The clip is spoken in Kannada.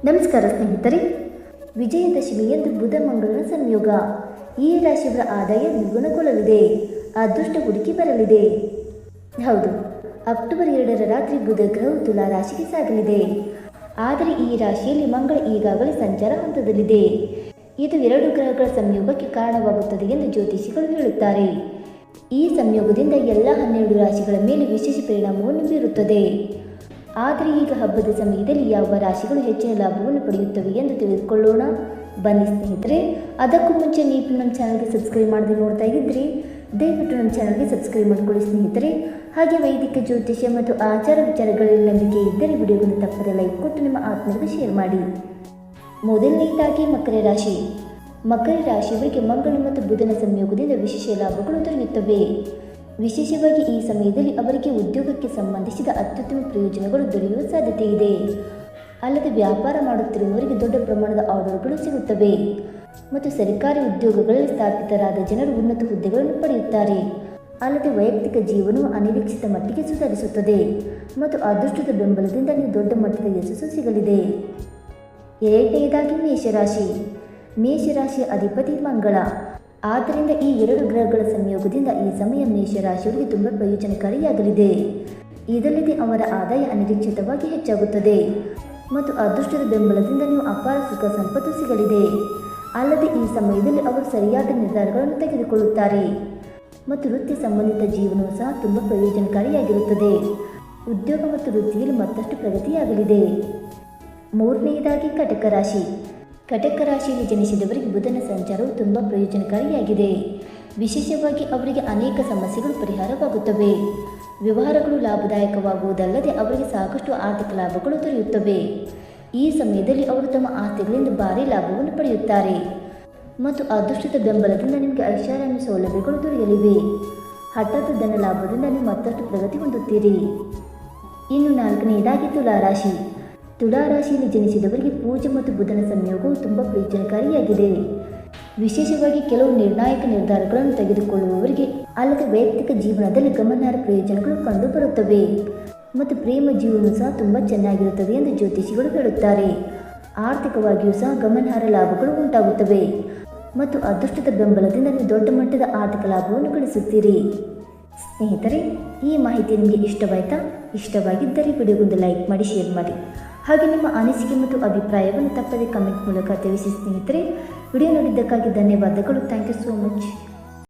ನಮಸ್ಕಾರ ಸ್ನೇಹಿತರೆ. ವಿಜಯದಶಮಿಯಂದು ಬುಧ ಮಂಗಳನ ಸಂಯೋಗ. ಈ ರಾಶಿಯವರ ಆದಾಯ ದ್ವಿಗುಣಗೊಳ್ಳಲಿದೆ. ಅದೃಷ್ಟ ಹುಡುಕಿ ಬರಲಿದೆ. ಹೌದು, ಅಕ್ಟೋಬರ್ 2ರ ರಾತ್ರಿ ಬುಧ ಗ್ರಹವು ತುಲಾ ರಾಶಿಗೆ ಸಾಗಲಿದೆ. ಆದರೆ ಈ ರಾಶಿಯಲ್ಲಿ ಮಂಗಳ ಈಗಾಗಲೇ ಸಂಚಾರ ಹಂತದಲ್ಲಿದೆ. ಇದು 2 ಗ್ರಹಗಳ ಸಂಯೋಗಕ್ಕೆ ಕಾರಣವಾಗುತ್ತದೆ ಎಂದು ಜ್ಯೋತಿಷಿಗಳು ಹೇಳುತ್ತಾರೆ. ಈ ಸಂಯೋಗದಿಂದ ಎಲ್ಲ 12 ರಾಶಿಗಳ ಮೇಲೆ ವಿಶೇಷ ಪರಿಣಾಮವನ್ನು ಬೀರುತ್ತದೆ. ಆದರೆ ಈಗ ಹಬ್ಬದ ಸಮಯದಲ್ಲಿ ಯಾವ ರಾಶಿಗಳು ಹೆಚ್ಚಿನ ಲಾಭವನ್ನು ಪಡೆಯುತ್ತವೆ ಎಂದು ತಿಳಿದುಕೊಳ್ಳೋಣ. ಬನ್ನಿ ಸ್ನೇಹಿತರೆ. ಅದಕ್ಕೂ ಮುಂಚೆ ನೀವು ನಮ್ಮ ಚಾನಲ್ಗೆ ಸಬ್ಸ್ಕ್ರೈಬ್ ಮಾಡದೆ ನೋಡ್ತಾ ಇದ್ದರೆ ದಯವಿಟ್ಟು ನಮ್ಮ ಚಾನಲ್ಗೆ ಸಬ್ಸ್ಕ್ರೈಬ್ ಮಾಡಿಕೊಳ್ಳಿ ಸ್ನೇಹಿತರೆ. ಹಾಗೆ ವೈದಿಕ ಜ್ಯೋತಿಷ್ಯ ಮತ್ತು ಆಚಾರ ವಿಚಾರಗಳಲ್ಲಿ ನಂಬಿಕೆ ಇದ್ದರೆ ವಿಡಿಯೋವನ್ನು ತಪ್ಪದೆ ಲೈಕ್ ಕೊಟ್ಟು ನಿಮ್ಮ ಆತ್ಮೀಯರಿಗೆ ಶೇರ್ ಮಾಡಿ. ಮೊದಲನೇದಾಗಿ ಮಕರ ರಾಶಿ. ಮಕರ ರಾಶಿಯವರಿಗೆ ಮಂಗಳ ಮತ್ತು ಬುಧನ ಸಂಯೋಗದಿಂದ ವಿಶೇಷ ಲಾಭಗಳು ದೊರೆಯುತ್ತವೆ. ವಿಶೇಷವಾಗಿ ಈ ಸಮಯದಲ್ಲಿ ಅವರಿಗೆ ಉದ್ಯೋಗಕ್ಕೆ ಸಂಬಂಧಿಸಿದ ಅತ್ಯುತ್ತಮ ಪ್ರಯೋಜನಗಳು ದೊರೆಯುವ ಸಾಧ್ಯತೆ ಇದೆ. ಅಲ್ಲದೆ ವ್ಯಾಪಾರ ಮಾಡುತ್ತಿರುವವರಿಗೆ ದೊಡ್ಡ ಪ್ರಮಾಣದ ಆರ್ಡರ್ಗಳು ಸಿಗುತ್ತವೆ ಮತ್ತು ಸರ್ಕಾರಿ ಉದ್ಯೋಗಗಳಲ್ಲಿ ಸ್ಥಾಪಿತರಾದ ಜನರು ಉನ್ನತ ಹುದ್ದೆಗಳನ್ನು ಪಡೆಯುತ್ತಾರೆ. ಅಲ್ಲದೆ ವೈಯಕ್ತಿಕ ಜೀವನವು ಅನಿರೀಕ್ಷಿತ ಮಟ್ಟಿಗೆ ಸುಧಾರಿಸುತ್ತದೆ ಮತ್ತು ಅದೃಷ್ಟದ ಬೆಂಬಲದಿಂದ ನೀವು ದೊಡ್ಡ ಮಟ್ಟದ ಯಶಸ್ಸು ಸಿಗಲಿದೆ. ಎರಡನೆಯದಾಗಿ ಮೇಷರಾಶಿ. ಮೇಷರಾಶಿಯ ಅಧಿಪತಿ ಮಂಗಳ. ಆದ್ದರಿಂದ ಈ 2 ಗ್ರಹಗಳ ಸಂಯೋಗದಿಂದ ಈ ಸಮಯ ಮೇಷರಾಶಿಯವರಿಗೆ ತುಂಬ ಪ್ರಯೋಜನಕಾರಿಯಾಗಲಿದೆ. ಇದಲ್ಲದೆ ಅವರ ಆದಾಯ ಅನಿರೀಕ್ಷಿತವಾಗಿ ಹೆಚ್ಚಾಗುತ್ತದೆ ಮತ್ತು ಅದೃಷ್ಟದ ಬೆಂಬಲದಿಂದ ನೀವು ಅಪಾರ ಸುಖ ಸಂಪತ್ತು ಸಿಗಲಿದೆ. ಅಲ್ಲದೆ ಈ ಸಮಯದಲ್ಲಿ ಅವರು ಸರಿಯಾದ ನಿರ್ಧಾರಗಳನ್ನು ತೆಗೆದುಕೊಳ್ಳುತ್ತಾರೆ ಮತ್ತು ವೃತ್ತಿ ಸಂಬಂಧಿತ ಜೀವನವೂ ಸಹ ತುಂಬ ಪ್ರಯೋಜನಕಾರಿಯಾಗಿರುತ್ತದೆ. ಉದ್ಯೋಗ ಮತ್ತು ವೃತ್ತಿಯಲ್ಲಿ ಮತ್ತಷ್ಟು ಪ್ರಗತಿಯಾಗಲಿದೆ. ಮೂರನೆಯದಾಗಿ ಕಟಕ ರಾಶಿ. ಕಟಕ ರಾಶಿಯಲ್ಲಿ ಜನಿಸಿದವರಿಗೆ ಬುಧನ ಸಂಚಾರವು ತುಂಬ ಪ್ರಯೋಜನಕಾರಿಯಾಗಿದೆ. ವಿಶೇಷವಾಗಿ ಅವರಿಗೆ ಅನೇಕ ಸಮಸ್ಯೆಗಳು ಪರಿಹಾರವಾಗುತ್ತವೆ. ವ್ಯವಹಾರಗಳು ಲಾಭದಾಯಕವಾಗುವುದಲ್ಲದೆ ಅವರಿಗೆ ಸಾಕಷ್ಟು ಆರ್ಥಿಕ ಲಾಭಗಳು ದೊರೆಯುತ್ತವೆ. ಈ ಸಮಯದಲ್ಲಿ ಅವರು ತಮ್ಮ ಆಸ್ತಿಗಳಿಂದ ಭಾರಿ ಲಾಭವನ್ನು ಪಡೆಯುತ್ತಾರೆ ಮತ್ತು ಅದೃಷ್ಟದ ಬೆಂಬಲದಿಂದ ನಿಮಗೆ ಐಷಾರಾಮಿ ಸೌಲಭ್ಯಗಳು ದೊರೆಯಲಿವೆ. ಹಠಾತ್ ಧನ ಲಾಭದಿಂದ ನೀವು ಮತ್ತಷ್ಟು ಪ್ರಗತಿ ಹೊಂದುತ್ತೀರಿ. ಇನ್ನು ನಾಲ್ಕನೆಯದಾಗಿ ತುಲಾರಾಶಿ. ತುಲಾರಾಶಿಯಲ್ಲಿ ಜನಿಸಿದವರಿಗೆ ಪೂಜೆ ಮತ್ತು ಬುಧನ ಸಂಯೋಗವು ತುಂಬ ಪ್ರಯೋಜನಕಾರಿಯಾಗಿದೆ. ವಿಶೇಷವಾಗಿ ಕೆಲವು ನಿರ್ಣಾಯಕ ನಿರ್ಧಾರಗಳನ್ನು ತೆಗೆದುಕೊಳ್ಳುವವರಿಗೆ ಅಲ್ಲದೆ ವೈಯಕ್ತಿಕ ಜೀವನದಲ್ಲಿ ಗಮನಾರ್ಹ ಪ್ರಯೋಜನಗಳು ಕಂಡುಬರುತ್ತವೆ ಮತ್ತು ಪ್ರೇಮ ಜೀವನವೂ ಸಹ ತುಂಬ ಚೆನ್ನಾಗಿರುತ್ತದೆ ಎಂದು ಜ್ಯೋತಿಷಿಗಳು ಹೇಳುತ್ತಾರೆ. ಆರ್ಥಿಕವಾಗಿಯೂ ಸಹ ಗಮನಾರ್ಹ ಲಾಭಗಳು ಉಂಟಾಗುತ್ತವೆ ಮತ್ತು ಅದೃಷ್ಟದ ಬೆಂಬಲದಿಂದ ನೀವು ದೊಡ್ಡ ಮಟ್ಟದ ಆರ್ಥಿಕ ಲಾಭವನ್ನು ಗಳಿಸುತ್ತೀರಿ. ಸ್ನೇಹಿತರೆ, ಈ ಮಾಹಿತಿ ನಿಮಗೆ ಇಷ್ಟವಾಯಿತಾ? ಇಷ್ಟವಾಗಿದ್ದರೆ ವಿಡಿಯೋಗೊಂದು ಲೈಕ್ ಮಾಡಿ, ಶೇರ್ ಮಾಡಿ. ಹಾಗೆ ನಿಮ್ಮ ಅನಿಸಿಕೆ ಮತ್ತು ಅಭಿಪ್ರಾಯವನ್ನು ತಪ್ಪದೆ ಕಮೆಂಟ್ ಮೂಲಕ ತಿಳಿಸಿ ಸ್ನೇಹಿತರೆ. ವಿಡಿಯೋ ನೋಡಿದ್ದಕ್ಕಾಗಿ ಧನ್ಯವಾದಗಳು. Thank you so much.